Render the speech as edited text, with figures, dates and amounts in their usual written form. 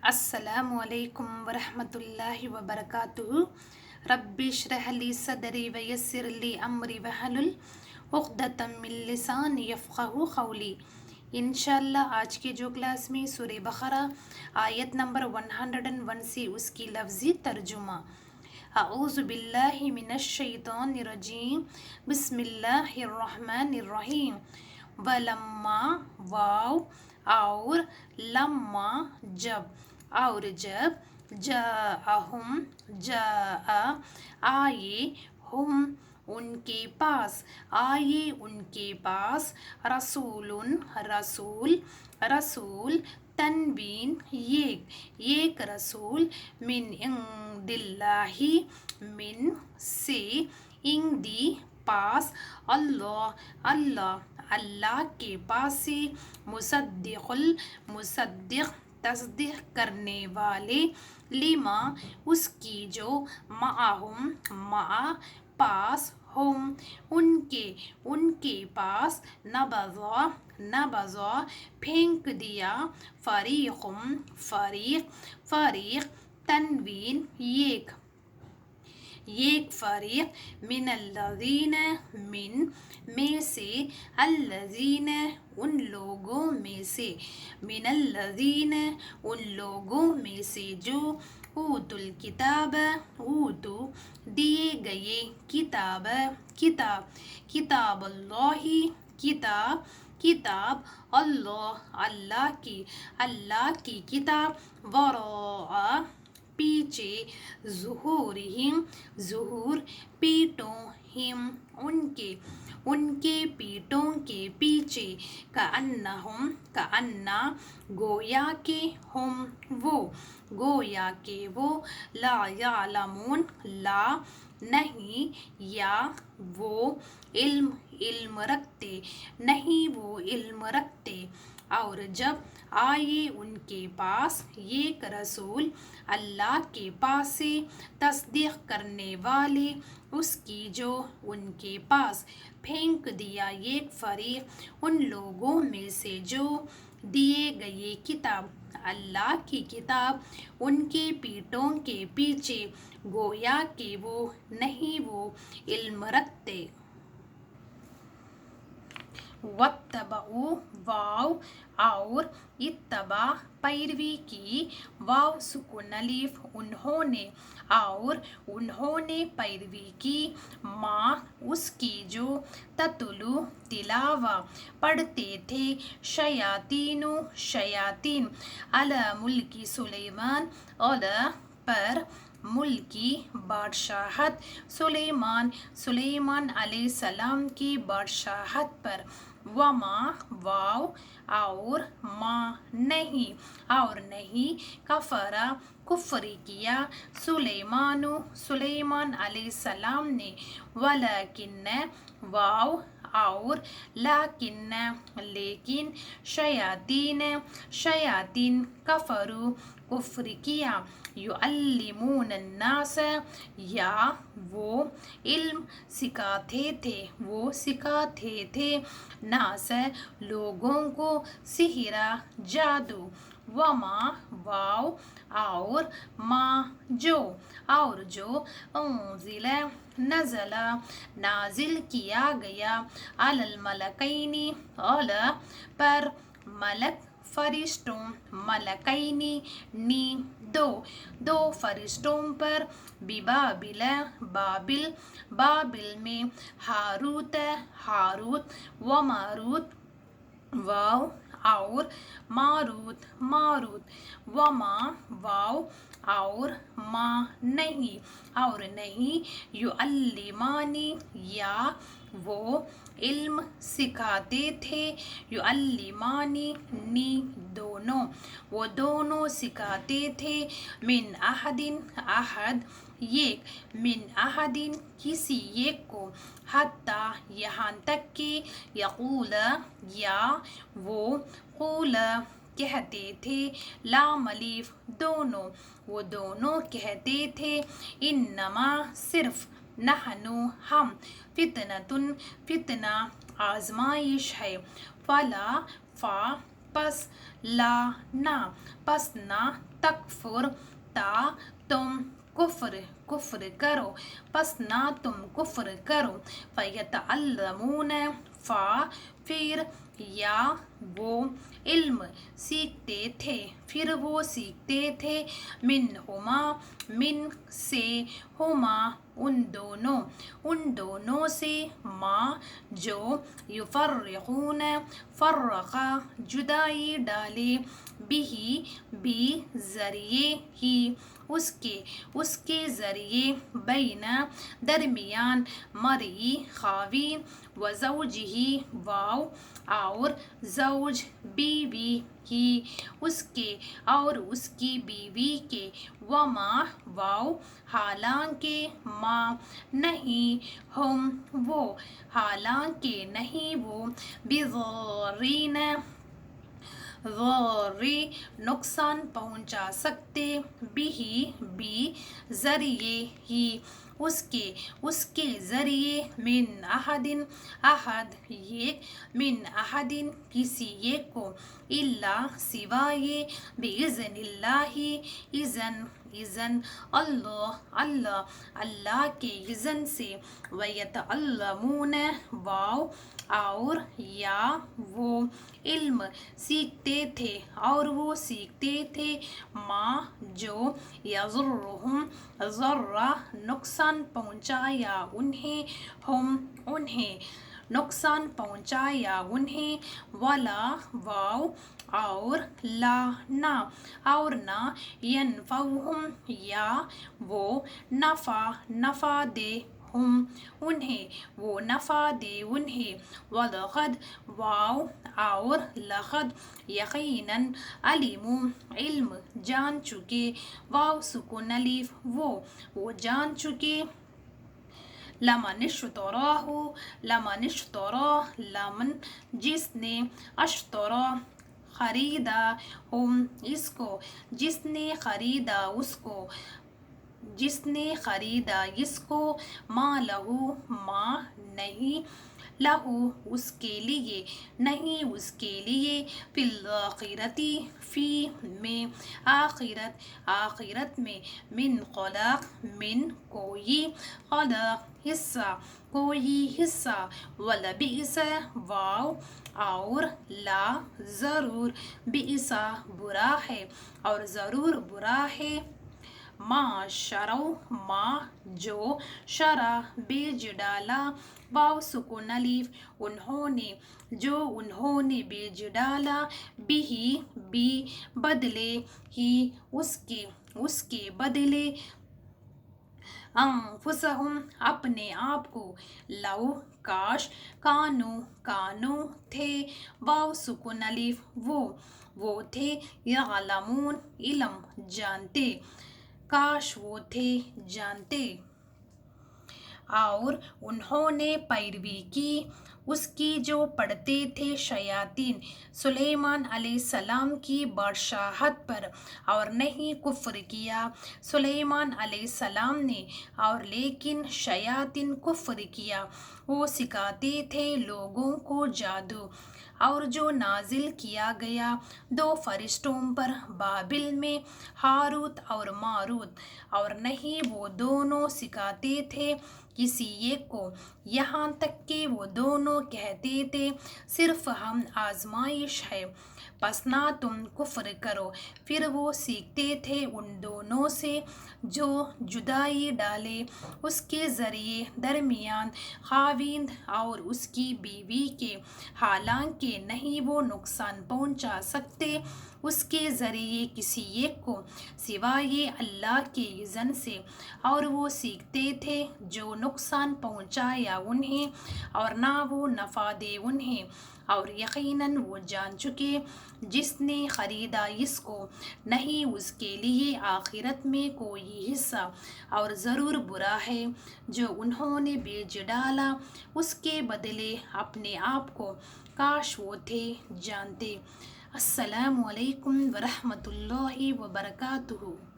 السلام علیکم ورحمۃ اللہ وبرکاتہ. رب اشرح لی صدری ویسر لی امری واحلل عقدۃ من لسانی یفقہوا قولی. انشاءاللہ آج کے جو کلاس میں سورہ بقرہ آیت نمبر 101 سے اس کی لفظی ترجمہ. اعوذ باللہ من الشیطان الرجیم. بسم اللہ الرحمن الرحیم. ولما واو اور لما جب جاءہم آئے ہم ان کے پاس رسول تنوین ایک رسول من عند اللہ من سے عندی پاس اللہ کے پاس سے مصدق تصدیق کرنے والے لما اس کی جو پاس ہم ان کے پاس نبذا پھینک دیا فریق تنوین ایک فریق من الذین میں سے الذین ان لوگوں میں سے جو اوتو الکتاب دیے گئے کتاب اللہ کی کتاب وراء پیچھے ظہور پیٹوں ان کے پیٹوں کے پیچھے کأنہ گویا کہ وہ لا یعلمون نہیں یا وہ علم رکھتے اور جب آئے ان کے پاس ایک رسول اللہ کے پاس سے تصدیق کرنے والے اس کی جو ان کے پاس پھینک دیا ایک فریق ان لوگوں میں سے جو دیے گئے کتاب اللہ کی کتاب ان کے پیٹوں کے پیچھے گویا کہ وہ علم رکھتے. واتبعوا واو اور اتباع پیروی کی واو سکون الف انہوں نے پیروی کی ماں اس کی جو تتلو تلاوہ پڑھتے تھے شیاطین علی ملک سلیمان پر ملکی بادشاہت سلیمان علیہ السلام کی بادشاہت پر. وما واو اور ما نہیں کفر کیا سلیمان علیہ السلام نے ولیکن واو اور لیکن شیاطین کفر کیا یعلمون الناس یا وہ علم سکھاتے تھے ناس لوگوں کو سحر جادو. وما واو اور ما جو انزل نازل کیا گیا علی الملکین پر ملک فرشتوں ملکین دو فرشتوں پر بابل میں ہاروت وماروت واو اور ماروت. وما واو اور ما نہیں یعلمانی یا وہ علم سکھاتے تھے یعلمانی وہ دونوں سکھاتے تھے من احد کسی ایک کو حتی یہاں تک کہ یقول یا وہ قول کہتے تھے لام الف وہ دونوں کہتے تھے انما صرف نحنو ہم فتنہ آزمائش ہے. پس لا نہ، پس نہ، تکفر تا تم کفر کرو، پس نہ تم کفر کرو، فیتعلمون پھر یا وہ علم سیکھتے تھے، پھر وہ سیکھتے تھے، من سے، ہما ان دونوں سے، ما جو، یفرقون فرقہ جدائی ڈالے، بھی ذریعے ہی اس کے ذریعے، بین درمیان، مرئی خاوین، و زوجہی واو اور زوج بیوی کی، اس کے اور اس کی بیوی کے، وما واو حالانکہ، ما نہیں، ہم وہ حالانکہ نہیں وہ، بضارین نقصان پہنچا سکتے، بھی ذریعے ہی اس کے ذریعے، من احد کسی ایک کو، الا سوائے، باذن اللہ اذن اللہ کے اذن سے، ویتعلمون واو اور یا وہ علم سیکھتے تھے، اور وہ سیکھتے تھے، ما جو، یضرہم ضرہ نقصان پہنچایا انہیں نقصان پہنچایا انہیں، ولا واو اور لا نہ، ینفعہم یا وہ نفع دے انہیں، وہ نفع دے انہیں، ولقد واو اور لقد یقیناً، علموا علم جان چکے، واو سکون الف وہ جان چکے، لمن جس نے، اشترا خریدا، اس کو، جس نے خریدا اس کو، ما لہو ما نہیں، لہو اس کے لیے، فی الآخرتی فی میں، آخرت میں، من خلاق من کوئی حصہ، ولبئس واو اور لا ضرور، بئس برا ہے، اور ضرور برا ہے، ما جو شرع بیچ ڈالا، واو سکون الف انہوں نے بیچ ڈالا، بھی بدلے ہی اس کے بدلے، انفسہم اپنے آپ کو، لو کاش، کانو تھے، واو سکون الف وہ تھے، یعلمون علم جانتے، کاش وہ تھے جانتے، اور انہوں نے پیروی کی اس کی جو پڑھتے تھے شیاطین سلیمان علیہ السلام کی بادشاہت پر، اور نہیں کفر کیا سلیمان علیہ السلام نے، اور لیکن شیاطین کفر کیا، وہ سکھاتے تھے لوگوں کو جادو، اور جو نازل کیا گیا 2 فرشتوں پر بابل میں، ہاروت اور ماروت، اور نہیں وہ دونوں سکھاتے تھے کسی ایک کو، یہاں تک کہ وہ دونوں کہتے تھے صرف ہم آزمائش ہے، پس نہ تم کفر کرو، پھر وہ سیکھتے تھے ان دونوں سے جو جدائی ڈالے، اس کے ذریعے درمیان، خاوند اور اس کی بیوی کے، حالانکہ نہیں وہ نقصان پہنچا سکتے اس کے ذریعے کسی ایک کو، سوائے اللہ کے اذن سے، اور وہ سیکھتے تھے جو نقصان پہنچایا انہیں، اور نہ وہ نفع دے انہیں، اور یقیناً وہ جان چکے جس نے خریدا اس کو، نہیں اس کے لیے آخرت میں کوئی حصہ، اور ضرور برا ہے جو انہوں نے بیچ ڈالا اس کے بدلے اپنے آپ کو، کاش وہ تھے جانتے۔ السلام علیکم ورحمۃ اللہ وبرکاتہ۔